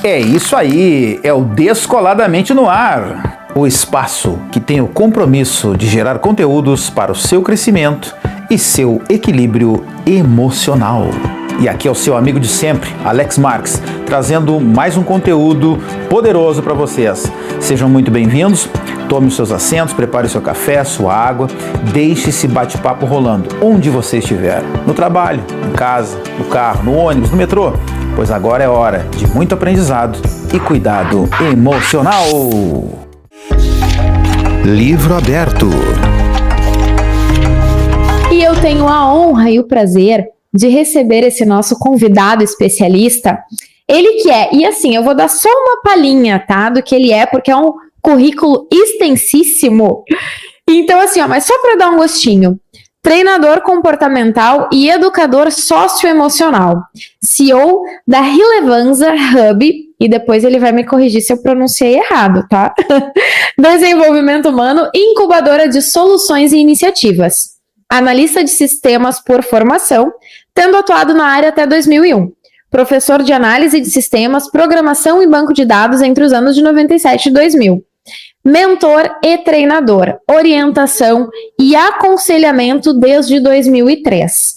É isso aí, é o Descoladamente no Ar, o espaço que tem o compromisso de gerar conteúdos para o seu crescimento e seu equilíbrio emocional. E aqui é o seu amigo de sempre, Alex Marques, trazendo mais um conteúdo poderoso para vocês. Sejam muito bem-vindos, tome os seus assentos, prepare o seu café, sua água, deixe esse bate-papo rolando onde você estiver, no trabalho, em casa, no carro, no ônibus, no metrô, pois agora é hora de muito aprendizado e cuidado emocional. Livro aberto. E eu tenho a honra e o prazer de receber esse nosso convidado especialista. Ele que é, e assim, eu vou dar só uma palhinha, tá, do que ele é, porque é um currículo extensíssimo. Então assim, mas só para dar um gostinho. Treinador comportamental e educador socioemocional, CEO da Relevanza Hub, e depois ele vai me corrigir se eu pronunciei errado, tá? Desenvolvimento humano e incubadora de soluções e iniciativas. Analista de sistemas por formação, tendo atuado na área até 2001. Professor de análise de sistemas, programação e banco de dados entre os anos de 97 e 2000. Mentor e treinador, orientação e aconselhamento desde 2003.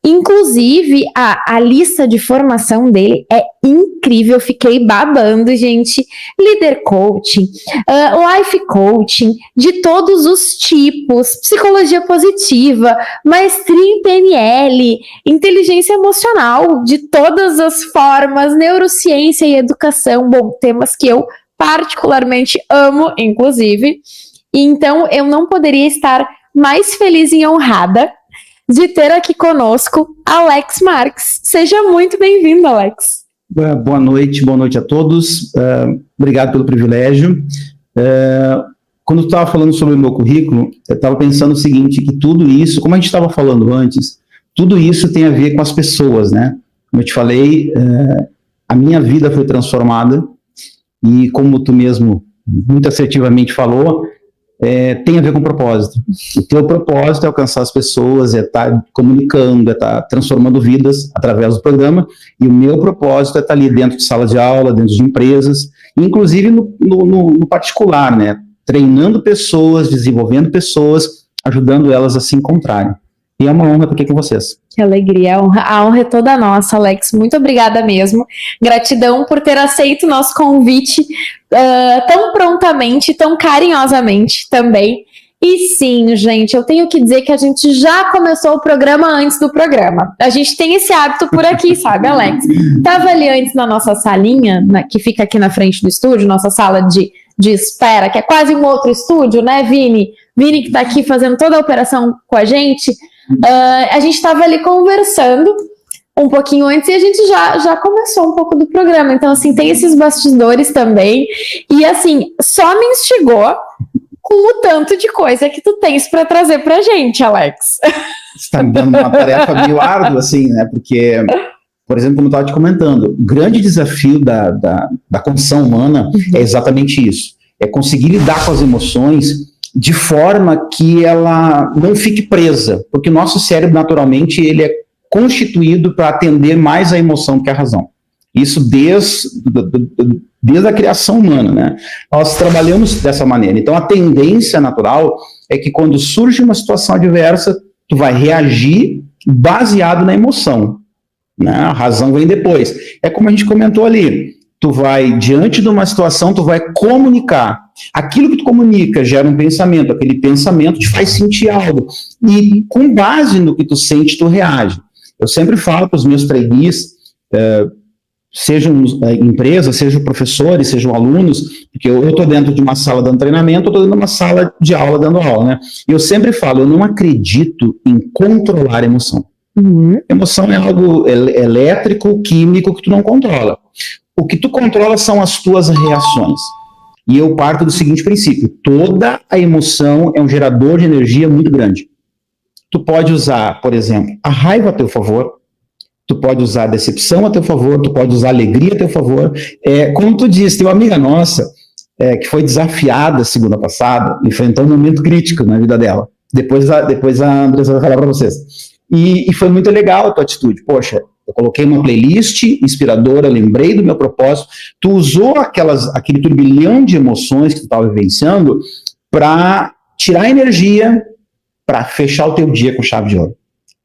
Inclusive, a lista de formação dele é incrível, fiquei babando, gente. Líder coaching, life coaching, de todos os tipos, psicologia positiva, maestria em PNL, inteligência emocional, de todas as formas, neurociência e educação, bom, temas que eu particularmente amo, inclusive. Então, eu não poderia estar mais feliz e honrada de ter aqui conosco Alex Marques. Seja muito bem-vindo, Alex. Boa noite a todos. Obrigado pelo privilégio. Quando eu estava falando sobre o meu currículo, eu estava pensando o seguinte, que tudo isso, como a gente estava falando antes, tudo isso tem a ver com as pessoas, né? Como eu te falei, a minha vida foi transformada. E como tu mesmo muito assertivamente falou, tem a ver com propósito. O teu propósito é alcançar as pessoas, é estar comunicando, é estar transformando vidas através do programa, e o meu propósito é estar ali dentro de sala de aula, dentro de empresas, inclusive no particular, né? Treinando pessoas, desenvolvendo pessoas, ajudando elas a se encontrarem. E é uma honra estar aqui com vocês. Que alegria, a honra é toda nossa, Alex. Muito obrigada mesmo. Gratidão por ter aceito o nosso convite tão prontamente, tão carinhosamente também. E sim, gente, eu tenho que dizer que a gente já começou o programa antes do programa. A gente tem esse hábito por aqui, sabe, Alex? Tava ali antes na nossa salinha, que fica aqui na frente do estúdio, nossa sala de espera, que é quase um outro estúdio, né, Vini? Vini que tá aqui fazendo toda a operação com a gente. A gente estava ali conversando um pouquinho antes e a gente já começou um pouco do programa. Então, assim, tem esses bastidores também. E, assim, só me instigou com o tanto de coisa que tu tens para trazer pra gente, Alex. Você está me dando uma tarefa meio árdua, assim, né? Porque, por exemplo, como eu estava te comentando, o grande desafio da condição humana é exatamente isso. É conseguir lidar com as emoções de forma que ela não fique presa, porque o nosso cérebro, naturalmente, ele é constituído para atender mais a emoção do que a razão. Isso desde a criação humana, né? Nós trabalhamos dessa maneira. Então, a tendência natural é que quando surge uma situação adversa, tu vai reagir baseado na emoção, né? A razão vem depois. É como a gente comentou ali. Tu vai, diante de uma situação, tu vai comunicar. Aquilo que tu comunica gera um pensamento, aquele pensamento te faz sentir algo. E com base no que tu sente, tu reage. Eu sempre falo para os meus trainees, sejam empresas, sejam professores, sejam alunos, porque eu estou dentro de uma sala dando treinamento, eu estou dentro de uma sala de aula dando aula, né? E eu sempre falo, eu não acredito em controlar a emoção. Emoção é algo elétrico, químico, que tu não controla. O que tu controla são as tuas reações. E eu parto do seguinte princípio: toda a emoção é um gerador de energia muito grande. Tu pode usar, por exemplo, a raiva a teu favor, tu pode usar a decepção a teu favor, tu pode usar a alegria a teu favor. Como tu disse, tem uma amiga nossa que foi desafiada segunda passada, enfrentou um momento crítico na vida dela. Depois a Andressa vai falar para vocês. E foi muito legal a tua atitude. Poxa, Eu coloquei uma playlist inspiradora, lembrei do meu propósito, tu usou aquele turbilhão de emoções que tu estava vivenciando para tirar energia, para fechar o teu dia com chave de ouro,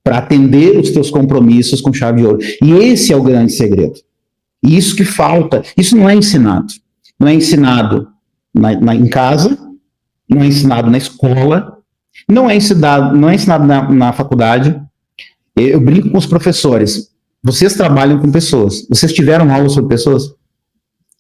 para atender os teus compromissos com chave de ouro. E esse é o grande segredo. E isso que falta, isso não é ensinado. Não é ensinado em casa, não é ensinado na escola, não é ensinado na faculdade. Eu brinco com os professores. Vocês trabalham com pessoas. Vocês tiveram aula sobre pessoas?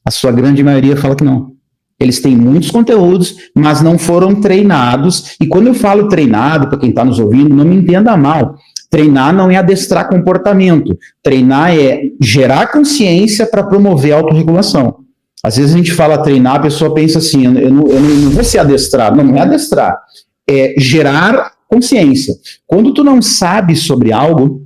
A sua grande maioria fala que não. Eles têm muitos conteúdos, mas não foram treinados. E quando eu falo treinado, para quem está nos ouvindo, não me entenda mal. Treinar não é adestrar comportamento. Treinar é gerar consciência para promover a autorregulação. Às vezes a gente fala treinar, a pessoa pensa assim, eu não vou ser adestrado. Não é adestrar. É gerar consciência. Quando tu não sabe sobre algo,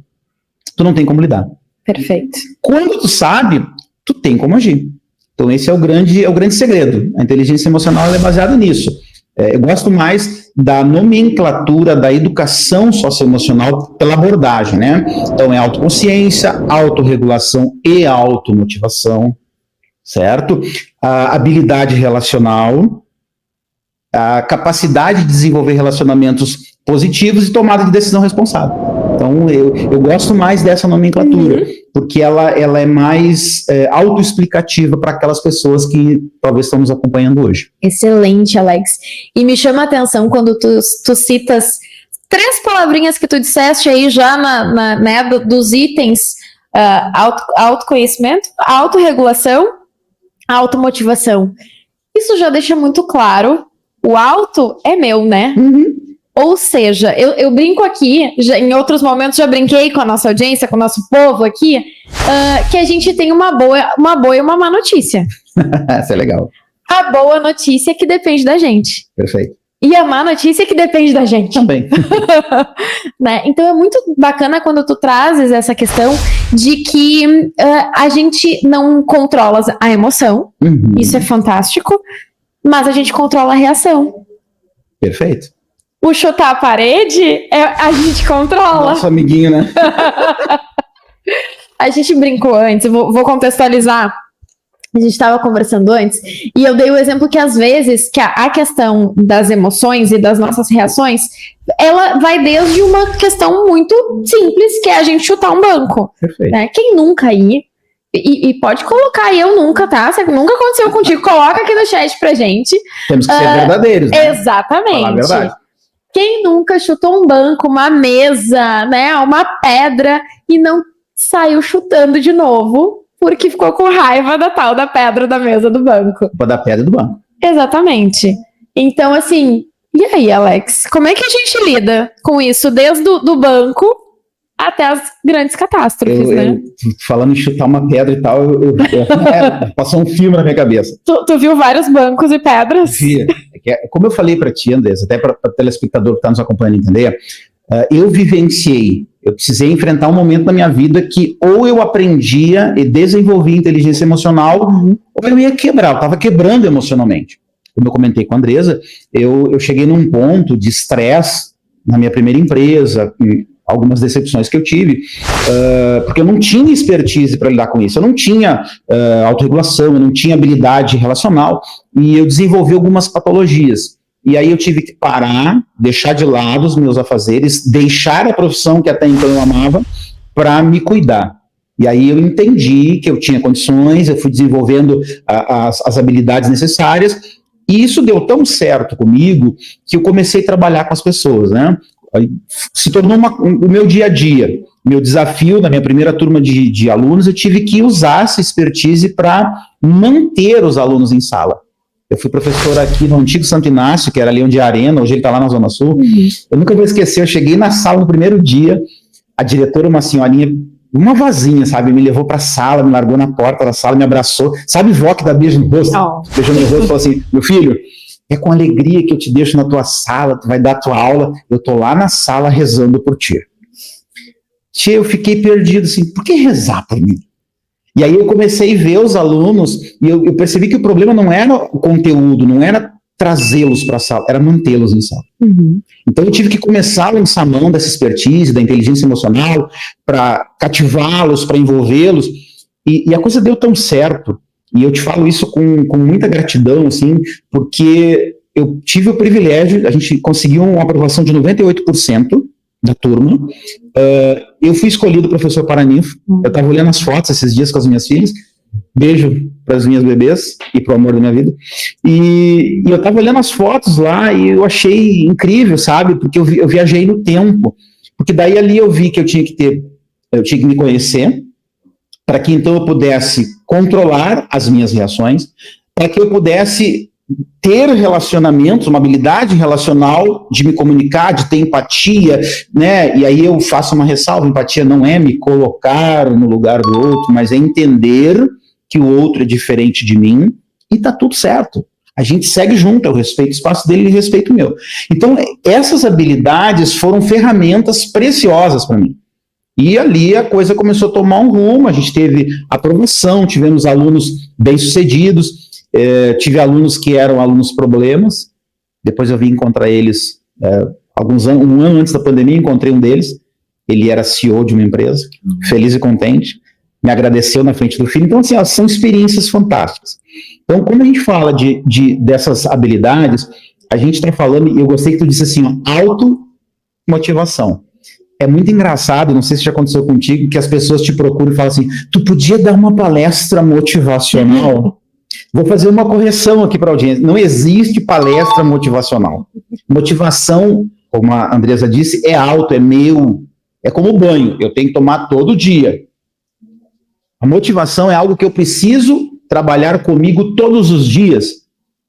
tu não tem como lidar. Perfeito. Quando tu sabe, tu tem como agir. Então esse é o grande segredo. A inteligência emocional é baseada nisso. Eu gosto mais da nomenclatura da educação socioemocional pela abordagem, né? Então é autoconsciência, autorregulação e automotivação, certo? A habilidade relacional, a capacidade de desenvolver relacionamentos positivos e tomada de decisão responsável. Então, eu gosto mais dessa nomenclatura, porque ela é mais autoexplicativa para aquelas pessoas que talvez estão nos acompanhando hoje. Excelente, Alex. E me chama a atenção quando tu citas 3 palavrinhas que tu disseste aí já né, dos itens, autoconhecimento, autorregulação, automotivação. Isso já deixa muito claro, o auto é meu, né? Ou seja, eu brinco aqui, em outros momentos já brinquei com a nossa audiência, com o nosso povo aqui, que a gente tem uma boa e uma má notícia. Isso é legal. A boa notícia é que depende da gente. Perfeito. E a má notícia é que depende da gente. Também. Né? Então é muito bacana quando tu trazes essa questão de que a gente não controla a emoção, isso é fantástico, mas a gente controla a reação. Perfeito. O chutar a parede, a gente controla. Nosso amiguinho, né? A gente brincou antes, vou contextualizar. A gente estava conversando antes, e eu dei o exemplo que às vezes que a questão das emoções e das nossas reações, ela vai desde uma questão muito simples, que é a gente chutar um banco. Perfeito. Né? Quem nunca ir, e pode colocar aí, eu nunca, tá? Se nunca aconteceu contigo, coloca aqui no chat pra gente. Temos que ser verdadeiros, né? Exatamente. Falar a verdade. Quem nunca chutou um banco, uma mesa, né, uma pedra e não saiu chutando de novo porque ficou com raiva da tal da pedra da mesa do banco? Culpa da pedra do banco. Exatamente. Então, assim, e aí, Alex? Como é que a gente lida com isso desde do banco até as grandes catástrofes, né? Falando em chutar uma pedra e tal, passou um filme na minha cabeça. Tu viu vários bancos e pedras? Vi. Como eu falei para ti, Andressa, até para o telespectador que está nos acompanhando entender, eu precisei enfrentar um momento na minha vida que ou eu aprendia e desenvolvia inteligência emocional, ou eu ia quebrar, eu estava quebrando emocionalmente. Como eu comentei com a Andressa, eu cheguei num ponto de estresse na minha primeira empresa, algumas decepções que eu tive, porque eu não tinha expertise para lidar com isso, eu não tinha autorregulação, eu não tinha habilidade relacional, e eu desenvolvi algumas patologias. E aí eu tive que parar, deixar de lado os meus afazeres, deixar a profissão que até então eu amava, para me cuidar. E aí eu entendi que eu tinha condições, eu fui desenvolvendo as habilidades necessárias, e isso deu tão certo comigo, que eu comecei a trabalhar com as pessoas, né? Se tornou o meu dia a dia, meu desafio na minha primeira turma de alunos, eu tive que usar essa expertise para manter os alunos em sala. Eu fui professor aqui no antigo Santo Inácio, que era ali onde é a Arena, hoje ele está lá na Zona Sul. Eu nunca vou esquecer, eu cheguei na sala no primeiro dia, a diretora, uma senhorinha, uma vozinha, sabe, me levou para a sala, me largou na porta da sala, me abraçou, sabe, vó que dá beijo no rosto, beijou no rosto e falou assim, meu filho, é com alegria que eu te deixo na tua sala, tu vai dar a tua aula, eu tô lá na sala rezando por ti. Tia, eu fiquei perdido assim, por que rezar por mim? E aí eu comecei a ver os alunos, e eu percebi que o problema não era o conteúdo, não era trazê-los para a sala, era mantê-los em sala. Então eu tive que começar a lançar mão dessa expertise, da inteligência emocional, para cativá-los, para envolvê-los, e a coisa deu tão certo, e eu te falo isso com muita gratidão, assim, porque eu tive o privilégio, a gente conseguiu uma aprovação de 98% da turma, eu fui escolhido professor Paraninfo, eu estava olhando as fotos esses dias com as minhas filhas, beijo para as minhas bebês e para o amor da minha vida, e eu estava olhando as fotos lá e eu achei incrível, sabe, porque eu viajei no tempo, porque daí ali eu vi que eu tinha que me conhecer, para que então eu pudesse controlar as minhas reações, para que eu pudesse ter relacionamentos, uma habilidade relacional de me comunicar, de ter empatia, né? E aí eu faço uma ressalva: empatia não é me colocar no lugar do outro, mas é entender que o outro é diferente de mim e tá tudo certo. A gente segue junto, eu respeito o espaço dele e respeito o meu. Então, essas habilidades foram ferramentas preciosas para mim. E ali a coisa começou a tomar um rumo, a gente teve aprovação, tivemos alunos bem-sucedidos, tive alunos que eram alunos problemas, depois eu vim encontrar eles um ano antes da pandemia, encontrei um deles, ele era CEO de uma empresa, feliz e contente, me agradeceu na frente do filho. Então, assim, são experiências fantásticas. Então, quando a gente fala dessas habilidades, a gente está falando, e eu gostei que tu disse assim, automotivação. É muito engraçado, não sei se já aconteceu contigo, que as pessoas te procuram e falam assim: tu podia dar uma palestra motivacional? Vou fazer uma correção aqui para a audiência. Não existe palestra motivacional. Motivação, como a Andresa disse, é alto, é meu. É como banho, eu tenho que tomar todo dia. A motivação é algo que eu preciso trabalhar comigo todos os dias.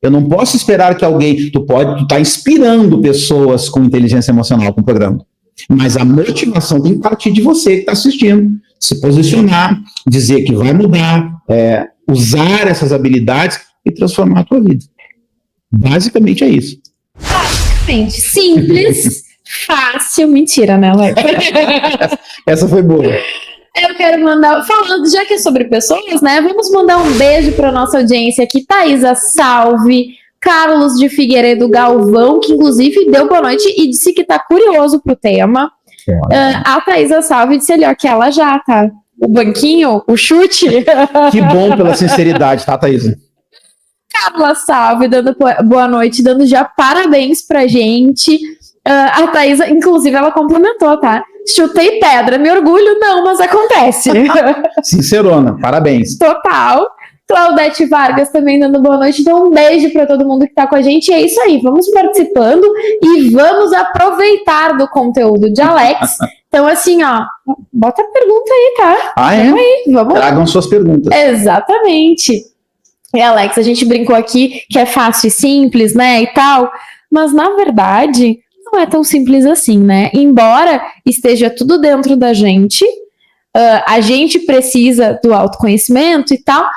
Eu não posso esperar que alguém... Tu tá inspirando pessoas com inteligência emocional com o programa. Mas a motivação tem que partir de você que está assistindo. Se posicionar, dizer que vai mudar, usar essas habilidades e transformar a tua vida. Basicamente é isso. Basicamente, simples, fácil, mentira, né, Alex? Essa foi boa. Eu quero mandar, falando, já que é sobre pessoas, né, vamos mandar um beijo para nossa audiência aqui, Thaisa Salve, Carlos de Figueiredo Galvão, que inclusive deu boa noite e disse que tá curioso pro tema. A Thaisa Salve disse ali, ó, que ela já tá. O banquinho, o chute. Que bom pela sinceridade, tá, Thaisa? Carla Salve, dando boa noite, dando já parabéns pra gente. A Thaisa, inclusive, ela complementou, tá? Chutei pedra, me orgulho, não, mas acontece. Sincerona, parabéns. Total. Claudete Vargas também dando boa noite, então um beijo para todo mundo que tá com a gente, e é isso aí, vamos participando e vamos aproveitar do conteúdo de Alex. Então assim, ó, bota a pergunta aí, tá? Vamos aí, vamos. Tragam suas perguntas. Exatamente. E Alex, a gente brincou aqui que é fácil e simples, né, e tal, mas na verdade não é tão simples assim, né? Embora esteja tudo dentro da gente, a gente precisa do autoconhecimento e tal,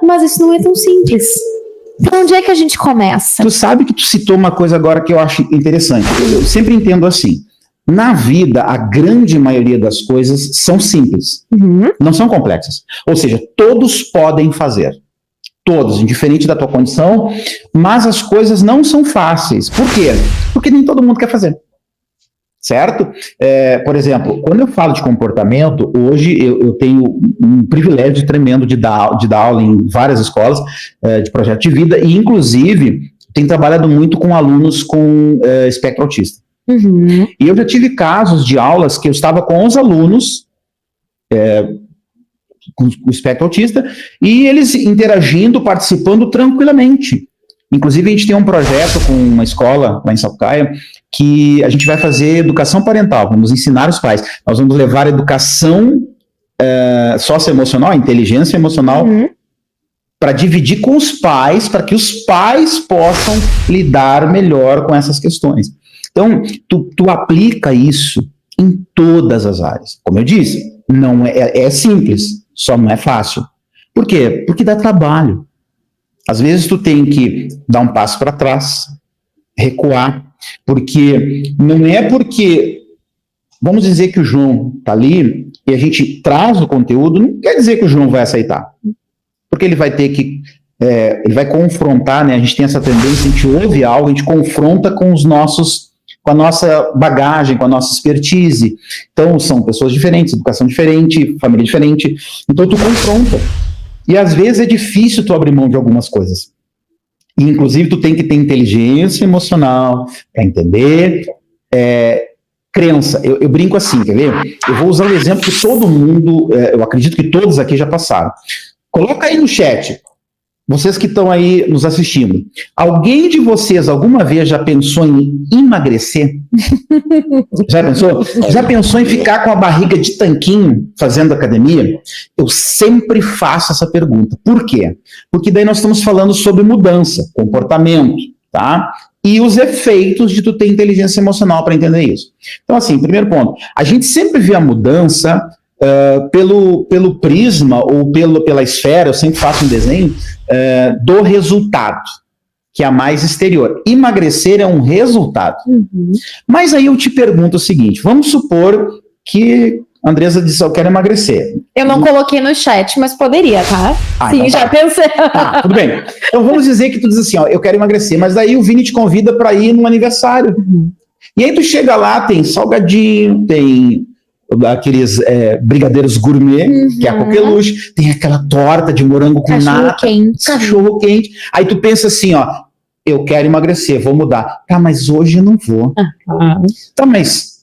mas isso não é tão simples. Então, onde é que a gente começa? Tu sabe que tu citou uma coisa agora que eu acho interessante. Eu sempre entendo assim. Na vida, a grande maioria das coisas são simples. Não são complexas. Ou seja, todos podem fazer. Todos, indiferente da tua condição, mas as coisas não são fáceis. Por quê? Porque nem todo mundo quer fazer. Certo? Por exemplo, quando eu falo de comportamento, hoje eu tenho um privilégio tremendo de dar aula em várias escolas de projeto de vida, e inclusive tenho trabalhado muito com alunos com espectro autista. E eu já tive casos de aulas que eu estava com os alunos com espectro autista, e eles interagindo, participando tranquilamente. Inclusive, a gente tem um projeto com uma escola lá em Sapucaia, que a gente vai fazer educação parental, vamos ensinar os pais. Nós vamos levar a educação socioemocional, inteligência emocional, para dividir com os pais, para que os pais possam lidar melhor com essas questões. Então, tu aplica isso em todas as áreas. Como eu disse, não é simples, só não é fácil. Por quê? Porque dá trabalho. Às vezes tu tem que dar um passo para trás, recuar, porque não é porque, vamos dizer que o João está ali e a gente traz o conteúdo, não quer dizer que o João vai aceitar. Porque ele vai ter que ele vai confrontar, né? A gente tem essa tendência, a gente ouve algo, a gente confronta com a nossa bagagem, com a nossa expertise. Então, são pessoas diferentes, educação diferente, família diferente. Então, tu confronta. E, às vezes, é difícil tu abrir mão de algumas coisas. E, inclusive, tu tem que ter inteligência emocional para entender, crença. Eu brinco assim, quer ver? Eu vou usar um exemplo que todo mundo, eu acredito que todos aqui já passaram. Coloca aí no chat. Vocês que estão aí nos assistindo, alguém de vocês alguma vez já pensou em emagrecer? Já pensou? Já pensou em ficar com a barriga de tanquinho fazendo academia? Eu sempre faço essa pergunta. Por quê? Porque daí nós estamos falando sobre mudança, comportamento, tá? E os efeitos de tu ter inteligência emocional para entender isso. Então, assim, primeiro ponto, a gente sempre vê a mudança pelo prisma ou pela esfera, eu sempre faço um desenho, do resultado, que é a mais exterior. Emagrecer é um resultado. Uhum. Mas aí eu te pergunto o seguinte, vamos supor que a Andresa disse, eu quero emagrecer. Eu não coloquei no chat, mas poderia, tá? Sim, então já pensei. Tudo bem. Então vamos dizer que tu diz assim, ó, eu quero emagrecer, mas daí o Vini te convida para ir num aniversário. Uhum. E aí tu chega lá, tem salgadinho, tem aqueles brigadeiros gourmet, que é a coqueluche, tem aquela torta de morango com nata, cachorro quente. Aí tu pensa assim, ó, eu quero emagrecer, vou mudar. Tá, mas hoje eu não vou. Tá, mas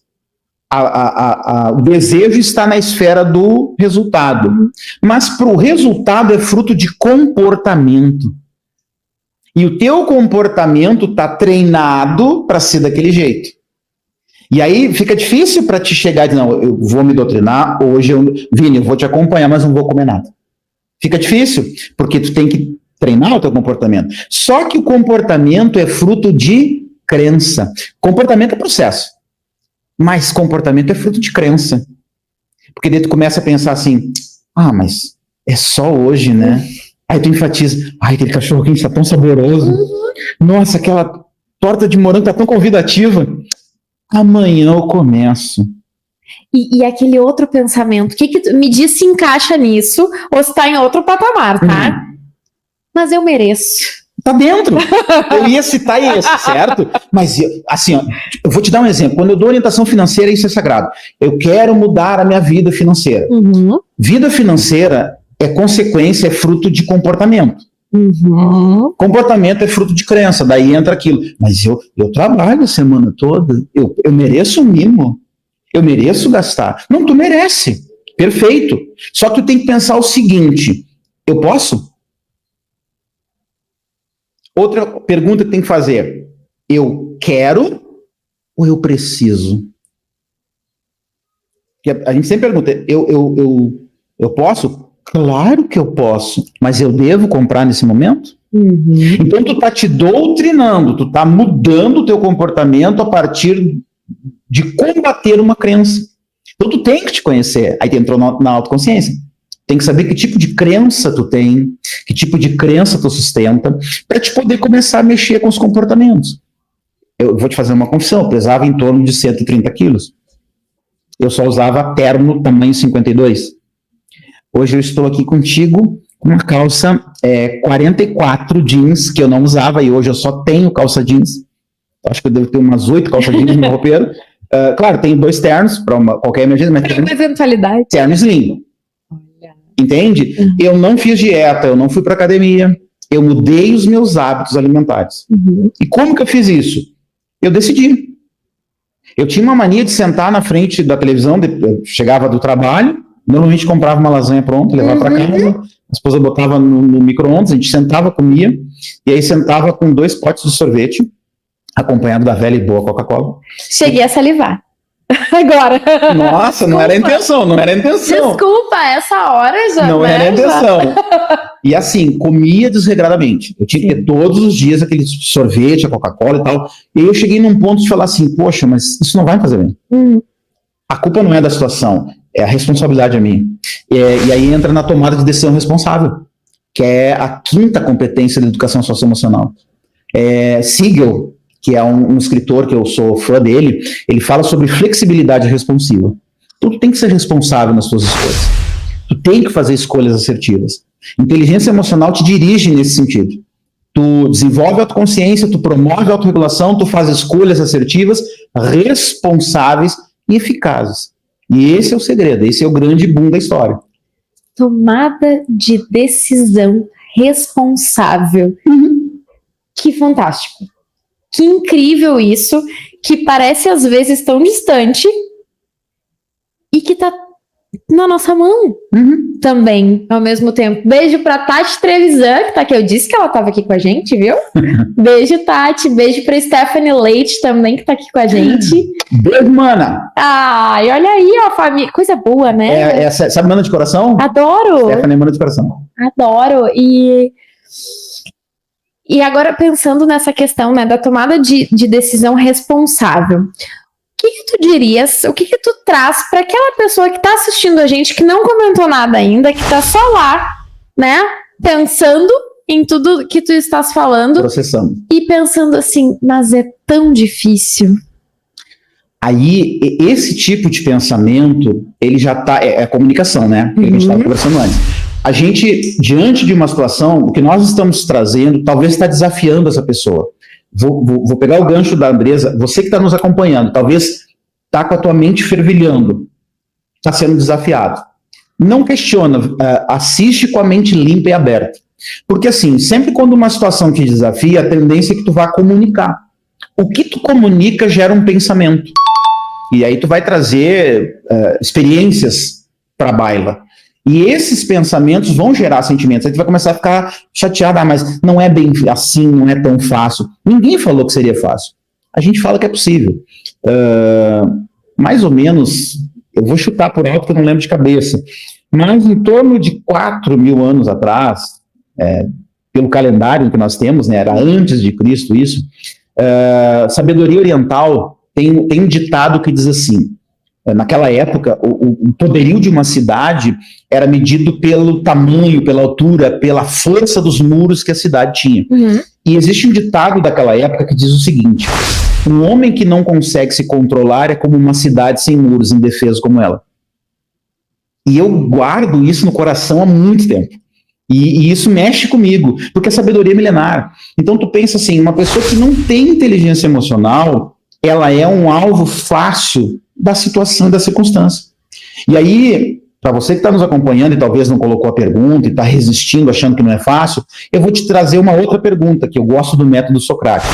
o desejo está na esfera do resultado. Mas para o resultado é fruto de comportamento. E o teu comportamento está treinado para ser daquele jeito. E aí fica difícil para te chegar e dizer, não, eu vou me doutrinar, hoje Vini, eu vou te acompanhar, mas não vou comer nada. Fica difícil, porque tu tem que treinar o teu comportamento. Só que o comportamento é fruto de crença. Comportamento é processo, mas comportamento é fruto de crença. Porque daí tu começa a pensar assim, mas é só hoje, né? Aí tu enfatiza, aquele cachorro quente tá tão saboroso. Nossa, aquela torta de morango tá tão convidativa. Amanhã eu começo. E aquele outro pensamento, me diz se encaixa nisso ou se está em outro patamar, tá? Mas eu mereço. Tá dentro. Eu ia citar esse, certo? Mas, assim, ó, eu vou te dar um exemplo. Quando eu dou orientação financeira, isso é sagrado. Eu quero mudar a minha vida financeira. Uhum. Vida financeira é consequência, é fruto de comportamento. Uhum. Comportamento é fruto de crença, daí entra aquilo. Mas eu trabalho a semana toda, eu mereço o mimo, eu mereço gastar. Não, tu merece, perfeito. Só que tu tem que pensar o seguinte, eu posso? Outra pergunta que tem que fazer, eu quero ou eu preciso? A gente sempre pergunta, eu posso? Claro que eu posso, mas eu devo comprar nesse momento? Uhum. Então tu tá te doutrinando, tu tá mudando o teu comportamento a partir de combater uma crença. Então tu tem que te conhecer, aí tu entrou na autoconsciência. Tem que saber que tipo de crença tu tem, que tipo de crença tu sustenta, para te poder começar a mexer com os comportamentos. Eu vou te fazer uma confissão, eu pesava em torno de 130 quilos. Eu só usava terno tamanho 52. Hoje eu estou aqui contigo com uma calça 44 jeans, que eu não usava, e hoje eu só tenho calça jeans. Acho que eu devo ter umas 8 calças jeans no meu roupeiro. Claro, tenho 2 ternos para qualquer emergência, mas tem uma eventualidade. Terno slim. Entende? Uhum. Eu não fiz dieta, eu não fui para academia, eu mudei os meus hábitos alimentares. Uhum. E como que eu fiz isso? Eu decidi. Eu tinha uma mania de sentar na frente da televisão, eu chegava do trabalho, normalmente comprava uma lasanha pronta, levava para casa, a esposa botava no micro-ondas, a gente sentava, comia, e aí sentava com 2 potes de sorvete, acompanhado da velha e boa Coca-Cola. Cheguei a salivar. Agora. Nossa, não era a intenção, não era a intenção. Desculpa, essa hora já. Não era a intenção. E assim, comia desregradamente. Eu tinha que ter todos os dias aquele sorvete, a Coca-Cola e tal. E aí eu cheguei num ponto de falar assim, poxa, mas isso não vai me fazer bem. A culpa não é da situação, a responsabilidade é minha. E aí entra na tomada de decisão responsável, que é a 5ª competência da educação socioemocional. Siegel, que é um escritor que eu sou fã dele, ele fala sobre flexibilidade responsiva. Tu tem que ser responsável nas tuas escolhas. Tu tem que fazer escolhas assertivas. Inteligência emocional te dirige nesse sentido. Tu desenvolve autoconsciência, tu promove a autorregulação, tu faz escolhas assertivas, responsáveis e eficazes. E esse é o segredo, esse é o grande boom da história. Tomada de decisão responsável. Que fantástico. Que incrível isso, que parece às vezes tão distante e que tá na nossa mão também, ao mesmo tempo. Beijo pra Tati Trevisan, que tá aqui. Eu disse que ela tava aqui com a gente, viu? Beijo, Tati. Beijo pra Stephanie Leite também, que tá aqui com a gente. Beijo, mana! Ai, olha aí, ó, família. Coisa boa, né? Sabe mana de coração? Adoro! Stephanie, mana de coração. Adoro. E agora, pensando nessa questão, né, da tomada de decisão responsável, o que tu dirias, o que tu traz para aquela pessoa que tá assistindo a gente, que não comentou nada ainda, que tá só lá, né, pensando em tudo que tu estás falando, processando, e pensando assim, mas é tão difícil. Aí, esse tipo de pensamento, ele já tá, é comunicação, né, que a gente estava conversando antes. A gente, diante de uma situação, o que nós estamos trazendo, talvez está desafiando essa pessoa. Vou pegar o gancho da Andresa, você que está nos acompanhando, talvez está com a tua mente fervilhando, está sendo desafiado. Não questiona, assiste com a mente limpa e aberta. Porque assim, sempre quando uma situação te desafia, a tendência é que tu vá comunicar. O que tu comunica gera um pensamento. E aí tu vai trazer experiências para a baila. E esses pensamentos vão gerar sentimentos. Aí tu vai começar a ficar chateado, mas não é bem assim, não é tão fácil. Ninguém falou que seria fácil. A gente fala que é possível. Mais ou menos, eu vou chutar por alto que eu não lembro de cabeça, mas em torno de 4.000 anos atrás, pelo calendário que nós temos, né, era antes de Cristo isso, sabedoria oriental tem um ditado que diz assim: naquela época, o poderio de uma cidade era medido pelo tamanho, pela altura, pela força dos muros que a cidade tinha. E existe um ditado daquela época que diz o seguinte: um homem que não consegue se controlar é como uma cidade sem muros, indefeso como ela. E eu guardo isso no coração há muito tempo. E isso mexe comigo, porque a sabedoria é milenar. Então tu pensa assim, uma pessoa que não tem inteligência emocional, ela é um alvo fácil da situação e da circunstância. E aí, para você que está nos acompanhando e talvez não colocou a pergunta e está resistindo, achando que não é fácil, eu vou te trazer uma outra pergunta, que eu gosto do método Socrático.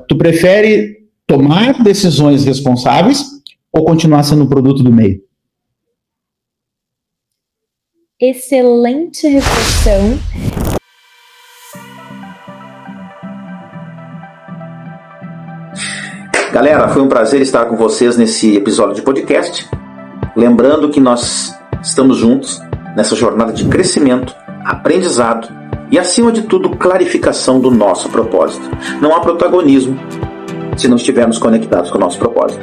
Tu prefere tomar decisões responsáveis ou continuar sendo produto do meio? Excelente reflexão. Galera, foi um prazer estar com vocês nesse episódio de podcast. Lembrando que nós estamos juntos nessa jornada de crescimento, aprendizado e, acima de tudo, clarificação do nosso propósito. Não há protagonismo se não estivermos conectados com o nosso propósito.